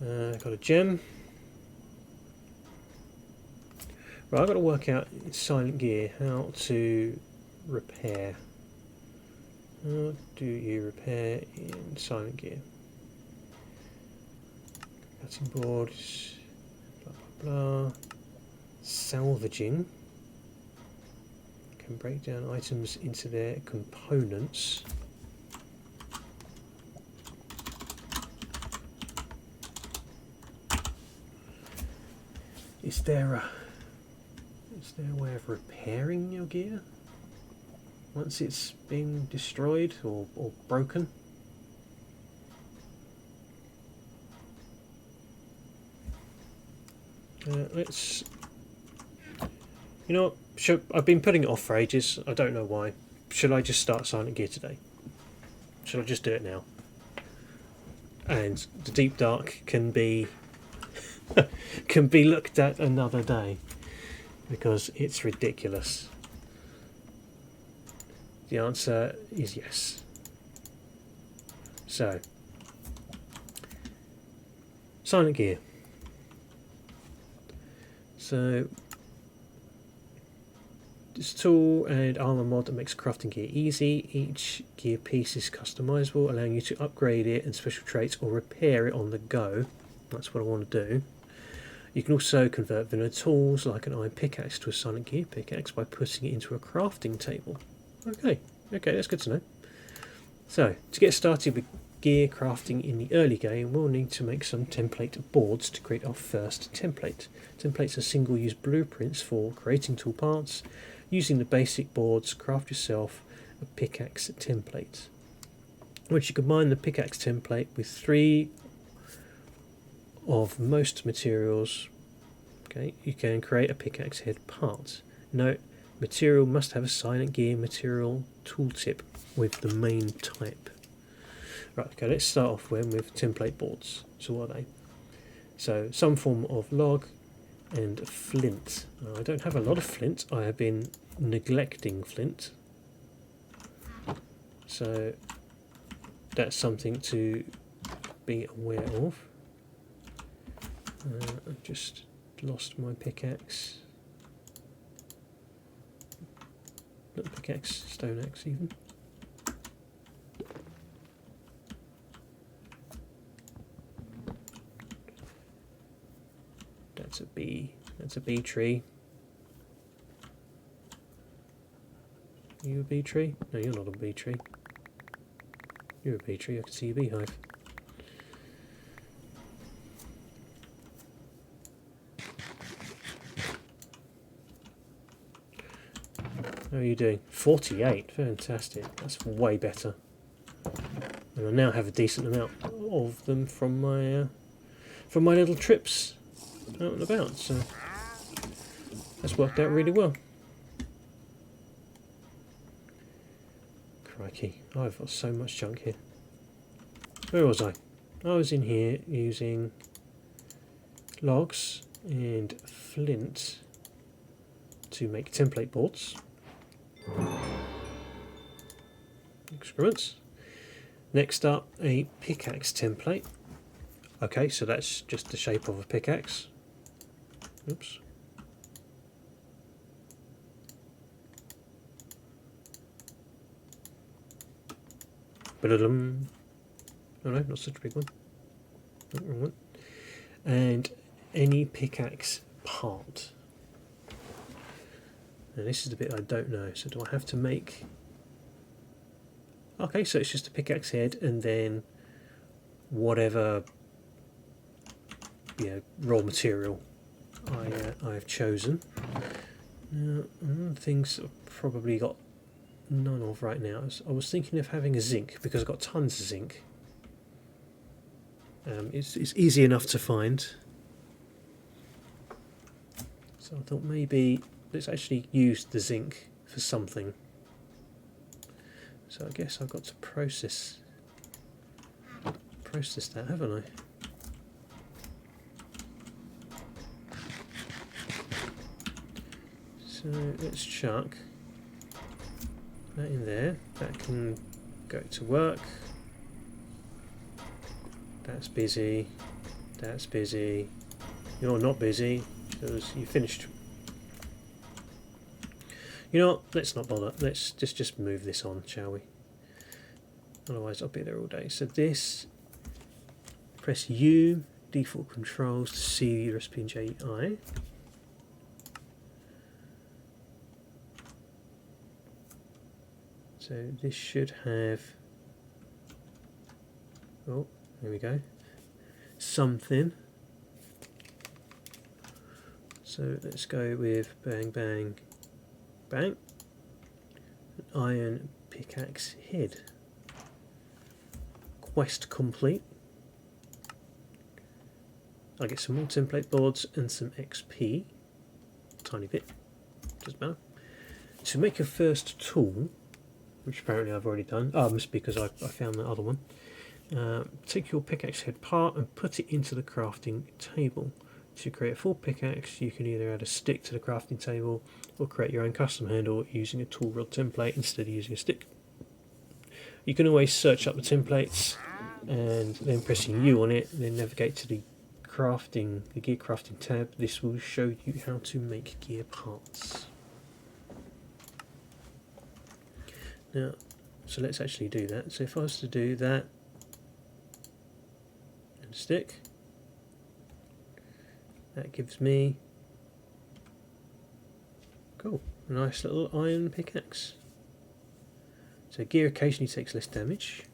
Got a gem. Right, I've got to work out in silent gear how to repair. How do you repair in silent gear? Cutting boards, blah blah blah. Salvaging. Can break down items into their components. Is there a way of repairing your gear once it's been destroyed or broken? Let's... You know what? I've been putting it off for ages. I don't know why. Should I just start Silent Gear today? Should I just do it now? And the Deep Dark can be can be looked at another day, because it's ridiculous. The answer is yes. So, Silent Gear. So, this tool and armor mod that makes crafting gear easy. Each gear piece is customizable, allowing you to upgrade it and special traits or repair it on the go. That's what I want to do. You can also convert vanilla tools like an iron pickaxe to a silent gear pickaxe by putting it into a crafting table. Okay, that's good to know. So, to get started with gear crafting in the early game, we'll need to make some template boards to create our first template. Templates are single-use blueprints for creating tool parts. Using the basic boards, craft yourself a pickaxe template. Once you combine the pickaxe template with 3 of most materials, okay, you can create a pickaxe head part. Note, material must have a silent gear material tooltip with the main type. Right, okay, let's start off with template boards. So what are they? So some form of log and flint. I don't have a lot of flint. I have been neglecting flint. So that's something to be aware of. I've just lost my pickaxe. Not pickaxe, stone axe even. That's a bee. That's a bee tree. Are you a bee tree? No, you're not a bee tree. You're a bee tree. I can see a beehive. How are you doing? 48. Fantastic. That's way better. And I now have a decent amount of them from my little trips out and about. So that's worked out really well. Crikey, I've got so much junk here. Where was I? I was in here using logs and flint to make template boards. Excrements. Next up, a pickaxe template. Okay, so that's just the shape of a pickaxe. Oops. Ba-da-dum. Oh no, not such a big one. No, wrong one. And any pickaxe part. Now this is the bit I don't know. So do I have to make... Okay, so it's just a pickaxe head and then whatever raw material I have chosen. Now, things I've probably got none of right now. I was thinking of having a zinc because I've got tons of zinc. It's easy enough to find. So I thought maybe let's actually use the zinc for something. So I guess I've got to process that, haven't I? So let's chuck that in there. That can go to work. That's busy. That's busy. You're not busy because you finished. You know what? Let's not bother. Let's just move this on, shall we? Otherwise I'll be there all day. So this, press U, default controls to see the recipe in JI. So this should have, oh, there we go, something. So let's go with bang, bang, bang, iron pickaxe head. Quest complete. I get some more template boards and some XP, tiny bit, doesn't matter. To make your first tool, which apparently I've already done, must be because I found the other one. Take your pickaxe head part and put it into the crafting table. To create a full pickaxe, you can either add a stick to the crafting table or create your own custom handle using a tool rod template instead of using a stick. You can always search up the templates and then pressing U on it, then navigate to the gear crafting tab. This will show you how to make gear parts. Now, so let's actually do that. So if I was to do that and stick, that gives me, cool, a nice little iron pickaxe. So gear occasionally takes less damage.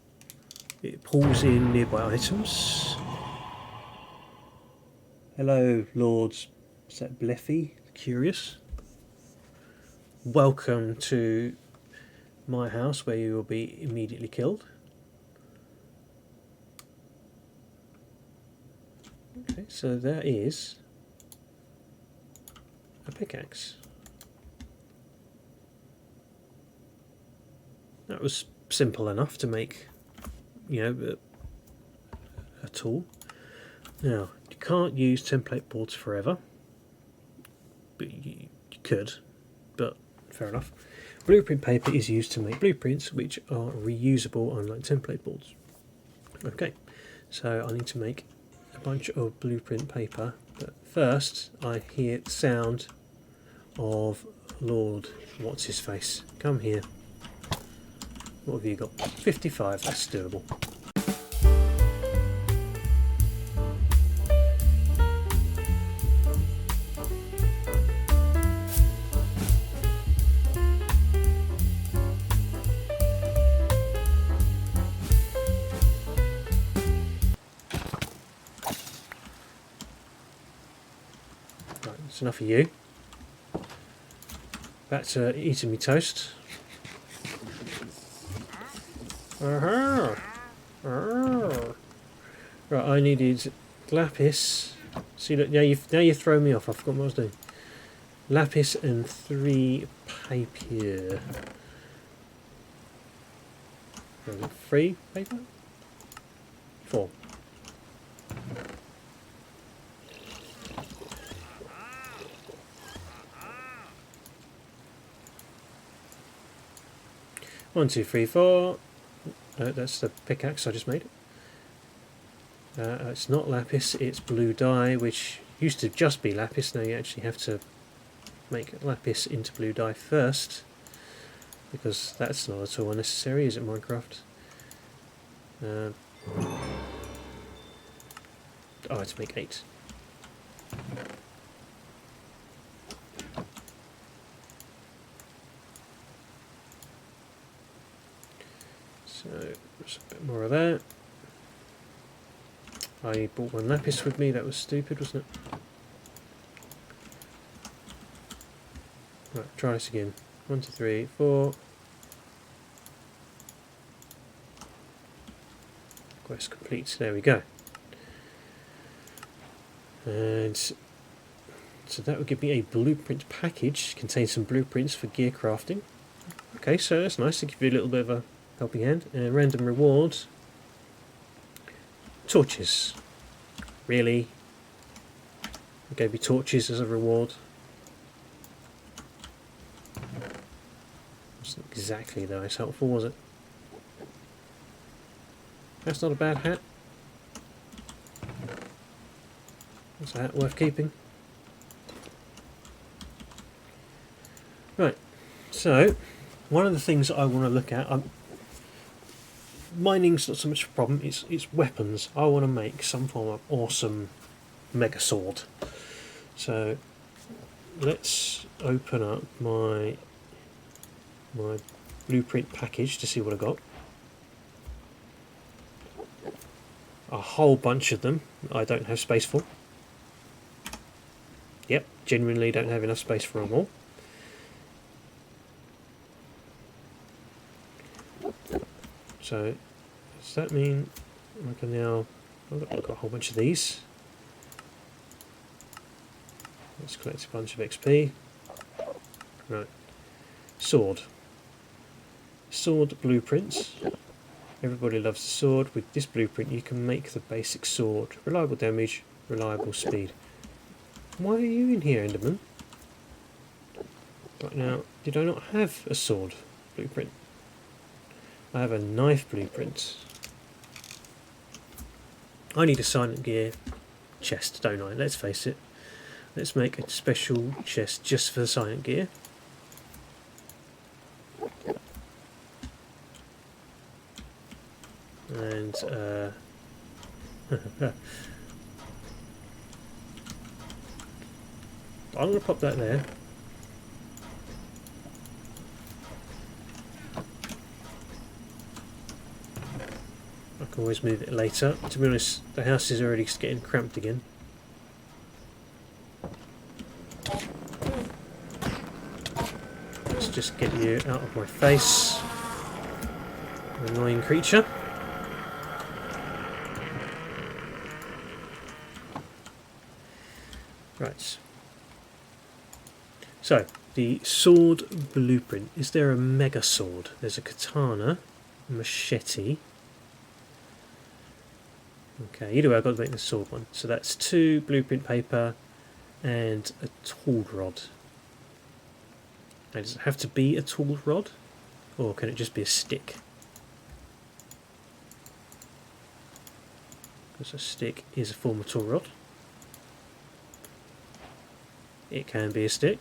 It pulls in nearby items. Hello, Lords. Is that Bleffy? Curious. Welcome to my house where you will be immediately killed. Okay, so that is a pickaxe. That was simple enough to make, you know, a tool. Now, you can't use template boards forever, but you could, but fair enough. Blueprint paper is used to make blueprints which are reusable, unlike template boards. Okay, so I need to make a bunch of blueprint paper, but first I hear the sound of Lord What's-His-Face. Come here. What have you got? 55, that's doable. Right, that's enough of you. Back to eating me toast. Right, I needed lapis. See, look, now you've thrown me off. I forgot what I was doing. Lapis and 3 papier. 3 paper? 4. One, two, three, 4. That's the pickaxe I just made. It's not lapis, it's blue dye, which used to just be lapis. Now you actually have to make lapis into blue dye first, because that's not at all unnecessary, is it, Minecraft? I had to make 8. So, there's a bit more of that. I brought 1 lapis with me, that was stupid, wasn't it? Right, try this again. 1, 2, 3, 4. Quest complete, there we go. And so that would give me a blueprint package, contains some blueprints for gear crafting. Okay, so that's nice to give you a little bit of a helping hand. And random reward. Torches. Really? I gave you torches as a reward. Wasn't exactly though as helpful, was it? That's not a bad hat. Is that worth keeping? Right, so one of the things that I want to look at, mining's not so much a problem, it's weapons. I want to make some form of awesome mega sword. So let's open up my blueprint package to see what I got. A whole bunch of them I don't have space for. Yep, genuinely don't have enough space for them all. So does that mean I can now... I've got a whole bunch of these. Let's collect a bunch of XP. Right. Sword. Sword blueprints. Everybody loves the sword. With this blueprint you can make the basic sword. Reliable damage, reliable speed. Why are you in here, Enderman? Right now, did I not have a sword blueprint? I have a knife blueprint. I need a silent gear chest, don't I? Let's face it. Let's make a special chest just for the silent gear. And I'm going to pop that there. I can always move it later. To be honest, the house is already getting cramped again. Let's just get you out of my face, annoying creature. Right. So, the sword blueprint. Is there a mega sword? There's a katana, a machete. Okay, either way I've got to make the sword one. So that's 2 blueprint paper and a tool rod. Now, does it have to be a tool rod? Or can it just be a stick? Because a stick is a form of tool rod. It can be a stick.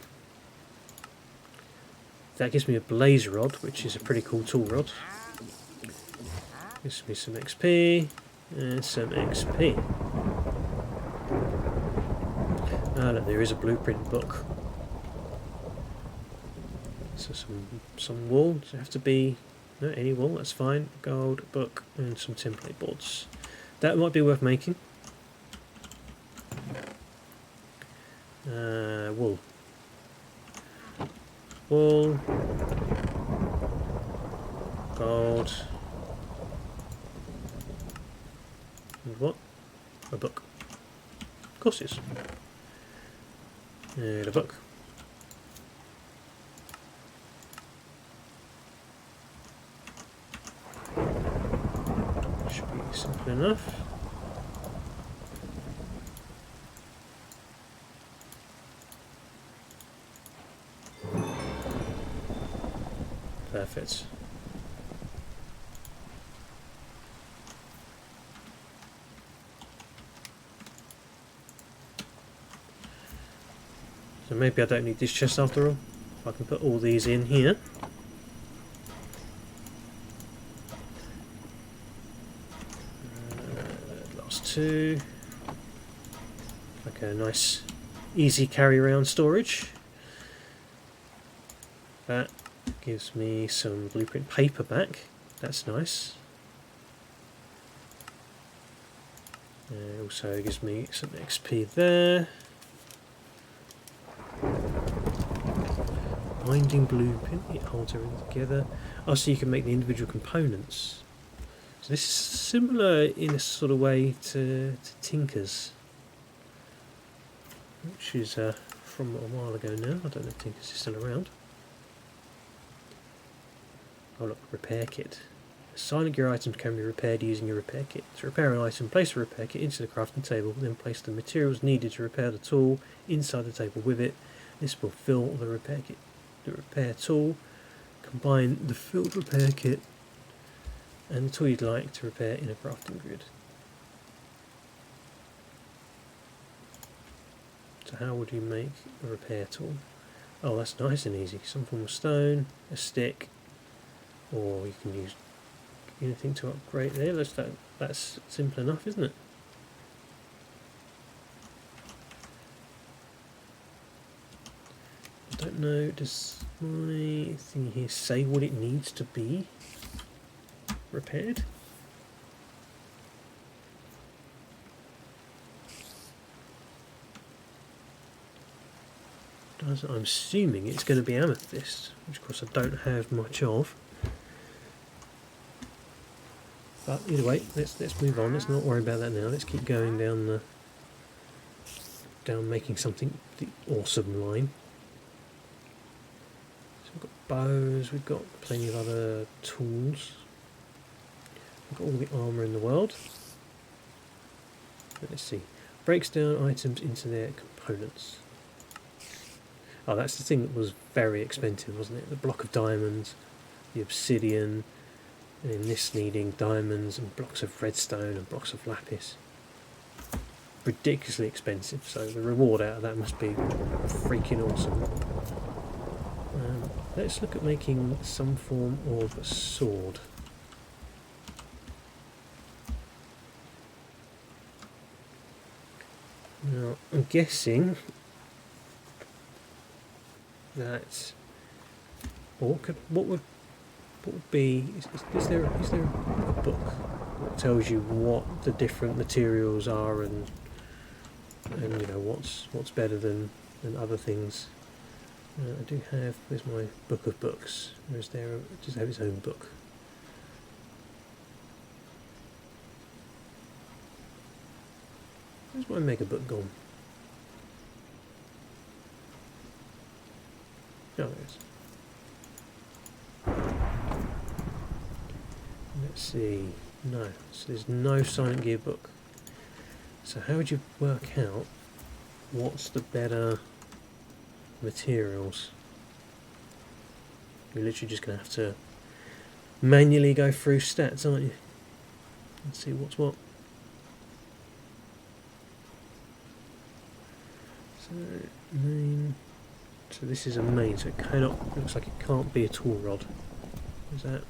That gives me a blaze rod, which is a pretty cool tool rod. Gives me some XP and some XP. Ah, look, there is a blueprint book. So some wool. Does it have to be... No, any wool, that's fine. Gold, book, and some template boards. That might be worth making. Wool. Wool. Gold. And what? A book. Of course it is. And a book. Should be simple enough. Perfect. So maybe I don't need this chest after all. I can put all these in here. Last 2. Like a nice easy carry around storage. That gives me some blueprint paper back. That's nice. Also gives me some XP there. Binding blueprint, it holds everything together. Oh, so you can make the individual components. So this is similar in a sort of way to Tinker's, which is from a while ago now. I don't know if Tinker's is still around. Oh look, repair kit. Silent gear items can be repaired using a repair kit. To repair an item, place a repair kit into the crafting table, then place the materials needed to repair the tool inside the table with it. This will fill the repair kit. The repair tool, combine the filled repair kit and the tool you'd like to repair in a crafting grid. So how would you make a repair tool? Oh, that's nice and easy. Some form of stone, a stick, or you can use anything to upgrade there. That's simple enough, isn't it? I don't know, does my thing here say what it needs to be repaired? I'm assuming it's going to be amethyst, which of course I don't have much of. But either way, let's move on. Let's not worry about that now. Let's keep going down making something the awesome line. So we've got bows. We've got plenty of other tools. We've got all the armour in the world. Let's see. Breaks down items into their components. Oh, that's the thing that was very expensive, wasn't it? The block of diamonds, the obsidian, and in this needing diamonds and blocks of redstone and blocks of lapis. Ridiculously expensive, so the reward out of that must be freaking awesome. Let's look at making some form of a sword. Now, I'm guessing that, or what would be? Is there a book that tells you what the different materials are and you know what's better than other things? I do have. There's my book of books. Or is there? Does it have its own book? Where's my mega book gone? Oh, there it is. Let's see. No, so there's no Silent Gear book. So how would you work out what's the better materials? You're literally just going to have to manually go through stats, aren't you? Let's see what's what. So main. So this is a main, so it cannot. Looks like it can't be a tool rod. Is that?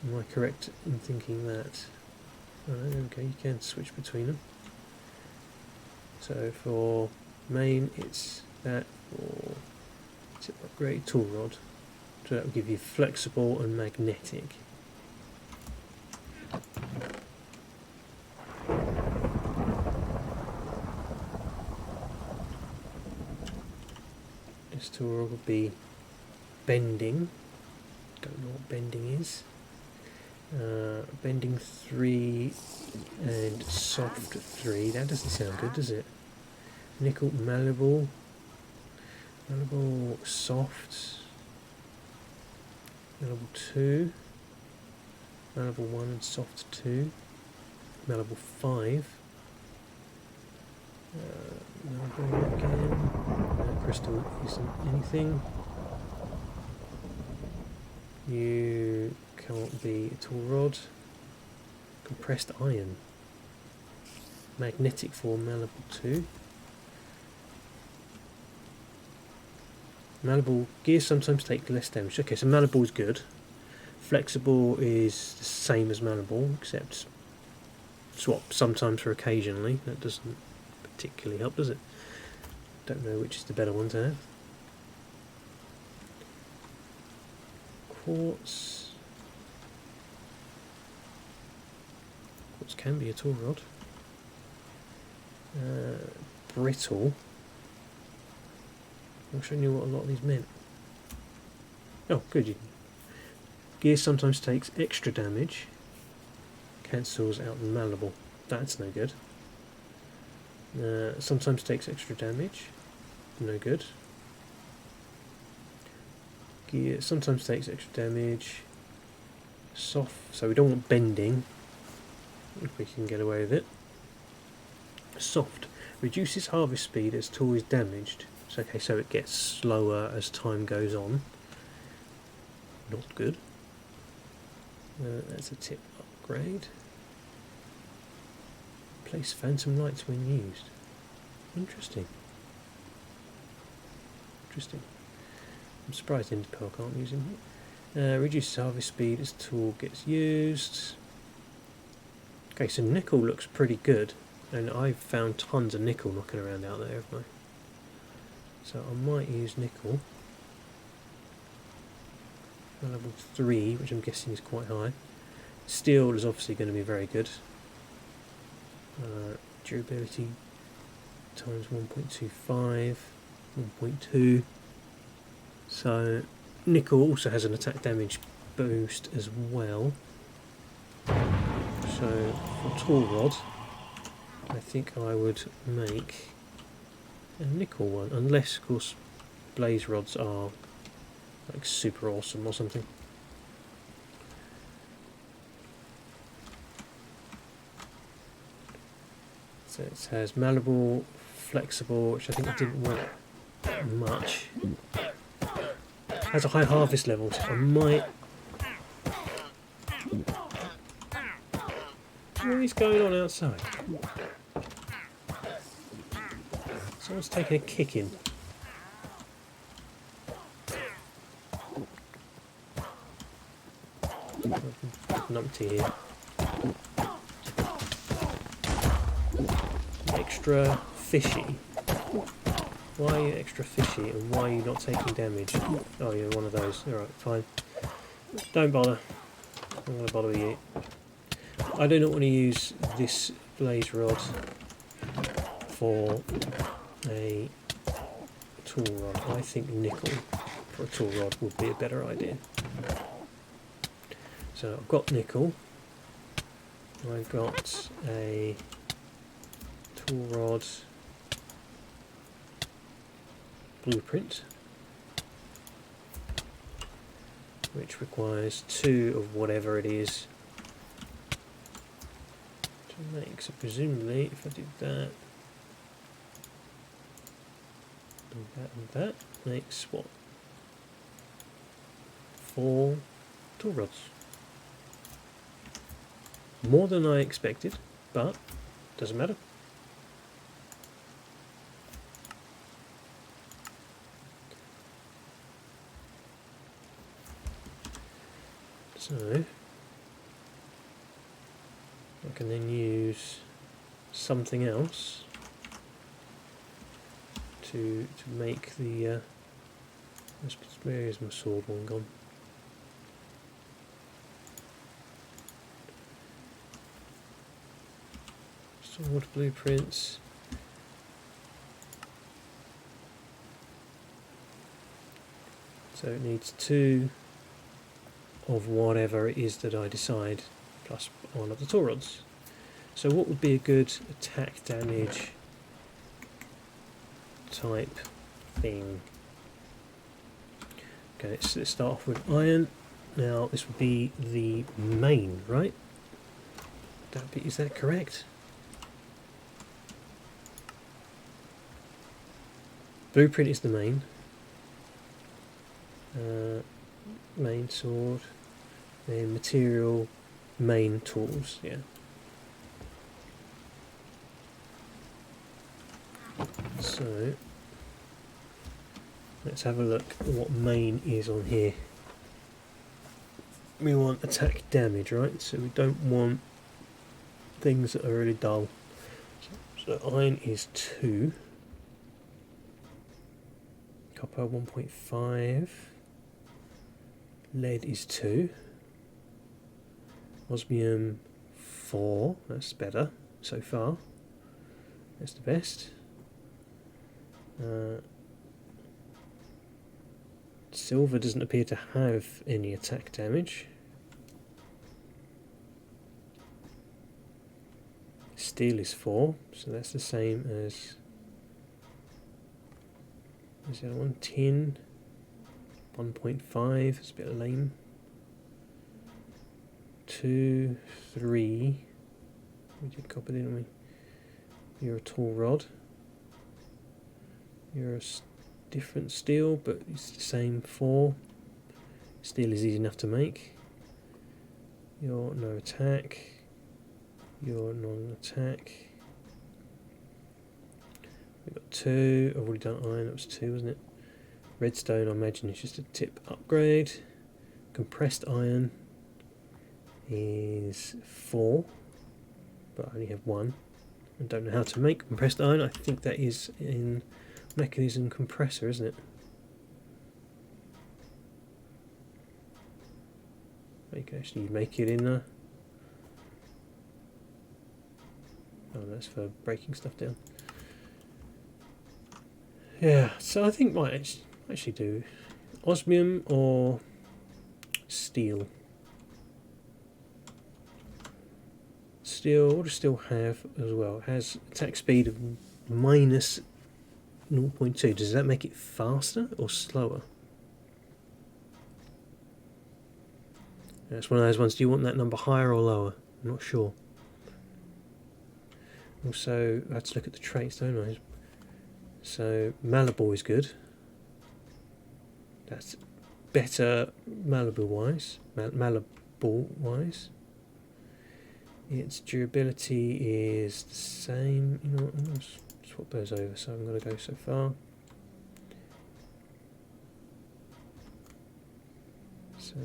Am I correct in thinking that? Oh, okay, you can switch between them. So for main, it's that, or is it upgrade tool rod? So that will give you flexible and magnetic. This tool rod will be bending. Don't know what bending is. Bending 3 and soft 3. That doesn't sound good, does it? Nickel malleable. Malleable soft. Malleable 2. Malleable 1 and soft 2. Malleable 5. Malleable again. Crystal isn't anything. You can't be a tool rod. Compressed iron. Magnetic for malleable 2. Malleable gears sometimes take less damage. Okay, so malleable is good. Flexible is the same as malleable, except swap sometimes for occasionally. That doesn't particularly help, does it? Don't know which is the better one to have. Quartz. Quartz can be a tool rod. Brittle. I'm not sure I knew what a lot of these meant. Oh, good. Gear sometimes takes extra damage. Cancels out malleable. That's no good. Sometimes takes extra damage. No good. Gear sometimes takes extra damage. Soft. So we don't want bending. If we can get away with it. Soft. Reduces harvest speed as tool is damaged. So, okay, so it gets slower as time goes on. Not good. That's a tip upgrade. Replace phantom lights when used. Interesting. Interesting. I'm surprised Interpel can't use him. Reduce harvest speed as tool gets used. Okay, so nickel looks pretty good, and I've found tons of nickel knocking around out there, haven't I? So I might use nickel. Level 3, which I'm guessing is quite high. Steel is obviously going to be very good. Durability times 1.25, 1.2. So nickel also has an attack damage boost as well. So for tool rod, I think I would make a nickel one, unless of course blaze rods are like super awesome or something. So it says malleable, flexible, which I think I didn't want much. Has a high harvest level, so I might... What is going on outside? Someone's taking a kick in. Numpty here. Extra fishy. Why are you extra fishy and why are you not taking damage? Oh, you're one of those. Alright, fine. Don't bother. I'm going to bother with you. I do not want to use this blaze rod for a tool rod. I think nickel for a tool rod would be a better idea. So I've got nickel. I've got a tool rod blueprint, which requires 2 of whatever it is to make. So presumably if I did that and that makes what? 4 tool rods. More than I expected, but doesn't matter. So I can then use something else to make the where is my sword one gone? Sword blueprints. So it needs 2 of whatever it is that I decide, plus 1 of the tool rods. So what would be a good attack damage type thing? Okay, let's start off with iron. Now this would be the main, right? Is that correct? Blueprint is the main. Main sword. Then material, main tools, yeah. So let's have a look at what main is on here. We want attack damage, right? So we don't want things that are really dull. So iron is 2. Copper 1.5. Lead is 2. Osmium 4. That's better so far. That's the best. Silver doesn't appear to have any attack damage. Steel is 4, so that's the same as the other one. Tin 1.5, it's a bit lame. 2, 3. We did copper, didn't we? You're a tool rod. You're a different steel, but it's the same 4. Steel is easy enough to make. You're no attack. You're non-attack. We've got 2. I've already done iron, that was 2, wasn't it? Redstone, I imagine, is just a tip upgrade. Compressed iron is 4, but I only have 1. I don't know how to make compressed iron. I think that is in mechanism compressor, isn't it? You can actually make it in there. Oh, that's for breaking stuff down. Yeah, so I think might actually do osmium or steel. Steel, what does steel have as well? It has attack speed of minus 0.2. Does that make it faster or slower? That's one of those ones. Do you want that number higher or lower? I'm not sure. Also, I have to look at the traits, don't I? So, malleable is good. That's better malleable-wise. Malleable-wise. Its durability is the same. You know what? I'm going to swap those over, so I'm going to go so far. So,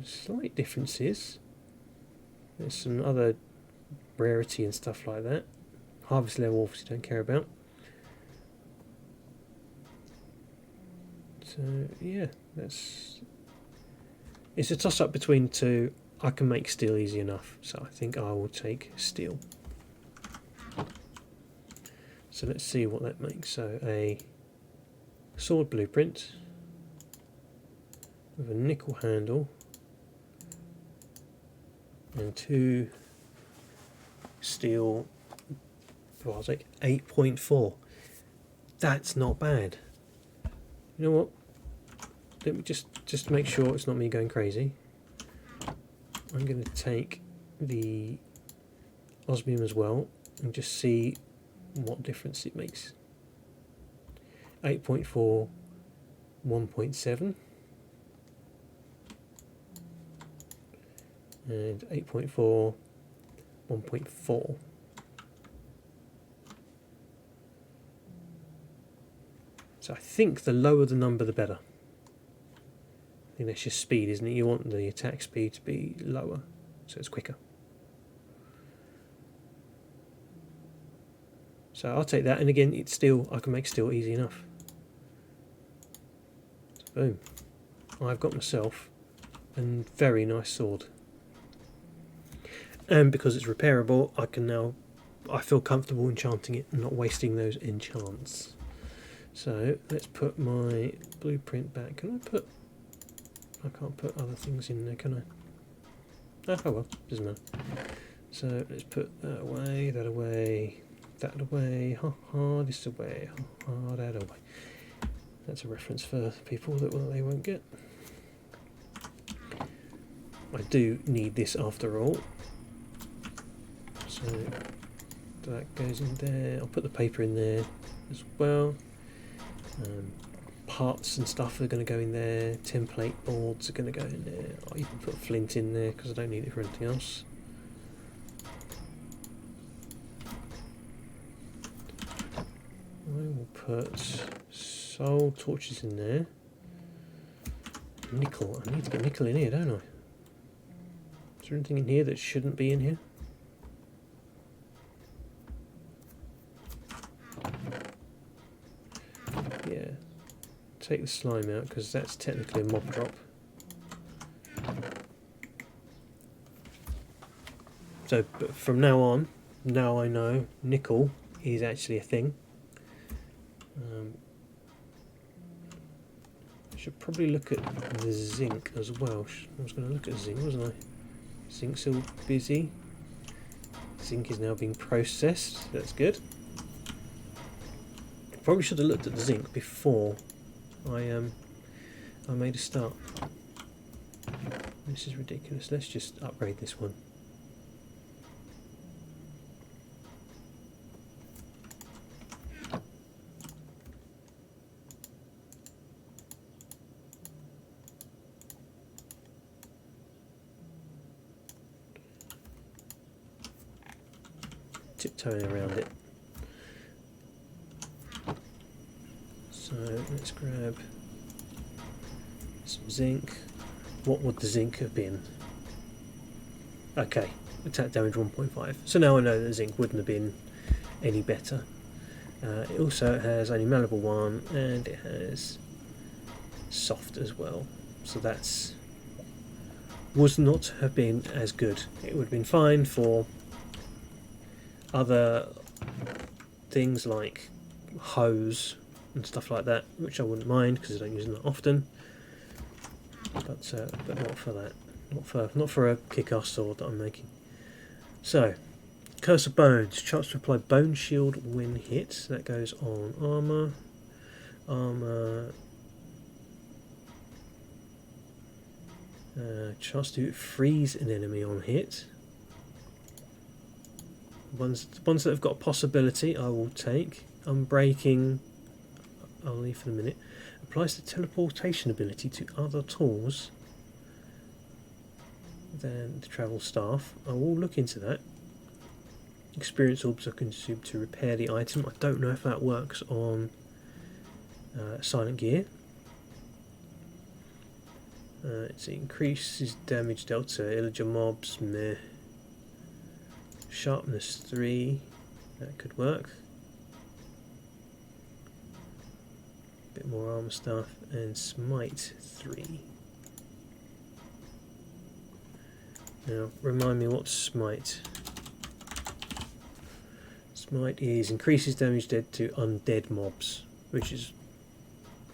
slight differences. There's some other rarity and stuff like that. Harvest level, obviously, don't care about. So, yeah, it's a toss-up between 2. I can make steel easy enough, so I think I will take steel. So let's see what that makes. So a sword blueprint with a nickel handle and 2 steel. Well, I'll take 8.4. That's not bad. You know what? Let me just make sure it's not me going crazy. I'm going to take the osmium as well and just see what difference it makes. 8.4, 1.7, and 8.4, 1.4. So I think the lower the number, the better. I think that's just speed, isn't it? You want the attack speed to be lower, so it's quicker. So I'll take that, and again, it's steel. I can make steel easy enough. So boom. I've got myself a very nice sword. And because it's repairable, I feel comfortable enchanting it and not wasting those enchants. So let's put my blueprint back. I can't put other things in there, can I? Oh well, doesn't matter. So let's put that away, that away, that away, this away, that away. That's a reference for people that they won't get. I do need this after all. So that goes in there. I'll put the paper in there as well. Parts and stuff are going to go in there. Template boards are going to go in there. I'll even put flint in there because I don't need it for anything else. I will put soul torches in there. Nickel. I need to get nickel in here, don't I? Is there anything in here that shouldn't be in here? Yeah. Take the slime out because that's technically a mob drop. So, but from now on, now I know nickel is actually a thing. I should probably look at the zinc as well. I was going to look at zinc, wasn't I? Zinc's still busy. Zinc is now being processed. That's good. Probably should have looked at the zinc before I made a start. This is ridiculous. Let's just upgrade this one. Tiptoeing around it. let's grab some zinc. What would the zinc have been? Okay, attack damage 1.5. So now I know that zinc wouldn't have been any better. It also has only malleable 1 and it has soft as well. So that's was not have been as good. It would have been fine for other things like hose and stuff like that, which I wouldn't mind because I don't use them that often. But not for that. Not for a kick-ass sword that I'm making. So, Curse of Bones. Chance to apply Bone Shield when hit. That goes on armor. Chance to freeze an enemy on hit. Ones that have got a possibility I will take. Unbreaking, I'll leave for the minute. Applies the teleportation ability to other tools than the travel staff. I will look into that. Experience orbs are consumed to repair the item. I don't know if that works on silent gear. It increases damage dealt to illager mobs. Meh. Sharpness 3. That could work. Bit more armor stuff. And smite 3. Now, remind me what's smite. Smite is increases damage dealt to undead mobs, which is,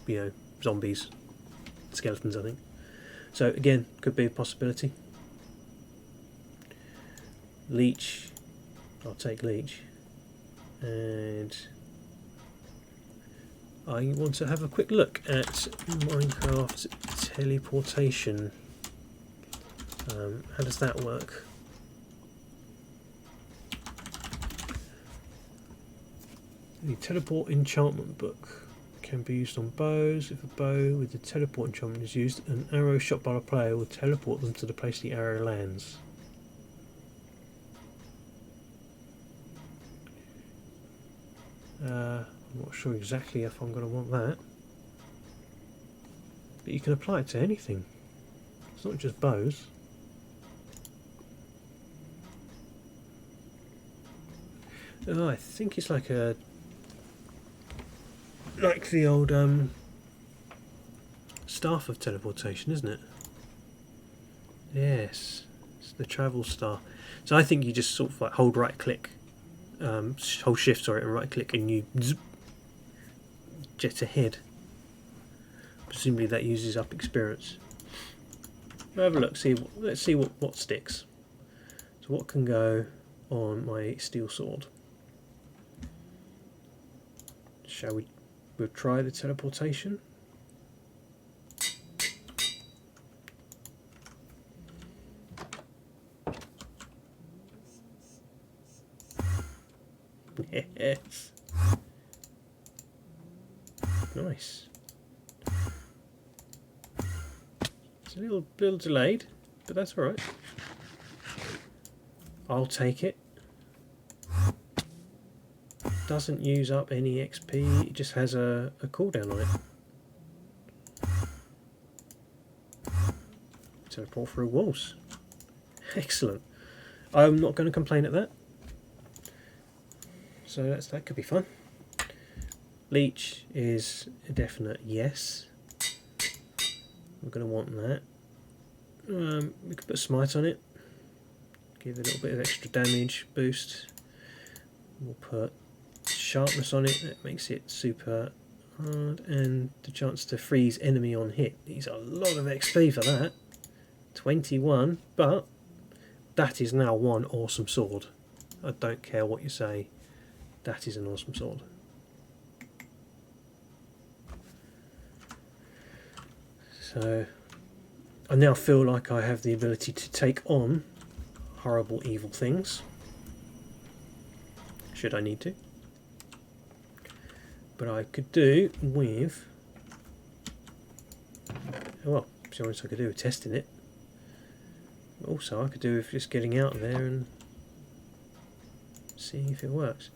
you know, zombies, skeletons, I think. So again, could be a possibility. Leech, I'll take leech, and I want to have a quick look at Minecraft teleportation. How does that work? The teleport enchantment book can be used on bows. If a bow with the teleport enchantment is used, an arrow shot by a player will teleport them to the place the arrow lands. I'm not sure exactly if I'm going to want that, but you can apply it to anything. It's not just bows. Oh, I think it's like the old staff of teleportation, isn't it? Yes, it's the travel star. So I think you just sort of like hold right click, hold shift, sorry, and right click, and you zip, jet ahead. Presumably that uses up experience. We'll have a look. Let's see what sticks. So what can go on my steel sword? Shall we? We'll try the teleportation. Yes. Nice. It's a little delayed, but that's all right. I'll take it. Doesn't use up any XP, it just has a cooldown on it. Teleport through walls. Excellent. I'm not going to complain at that. So that could be fun. Leech is a definite yes. We're going to want that. We could put smite on it. Give it a little bit of extra damage boost. We'll put sharpness on it. That makes it super hard. And the chance to freeze enemy on hit. Needs a lot of XP for that. 21. But that is now one awesome sword. I don't care what you say. That is an awesome sword. So I now feel like I have the ability to take on horrible evil things, should I need to. But I could do with, well, to be honest, I could do with testing it. Also I could do with just getting out there and seeing if it works.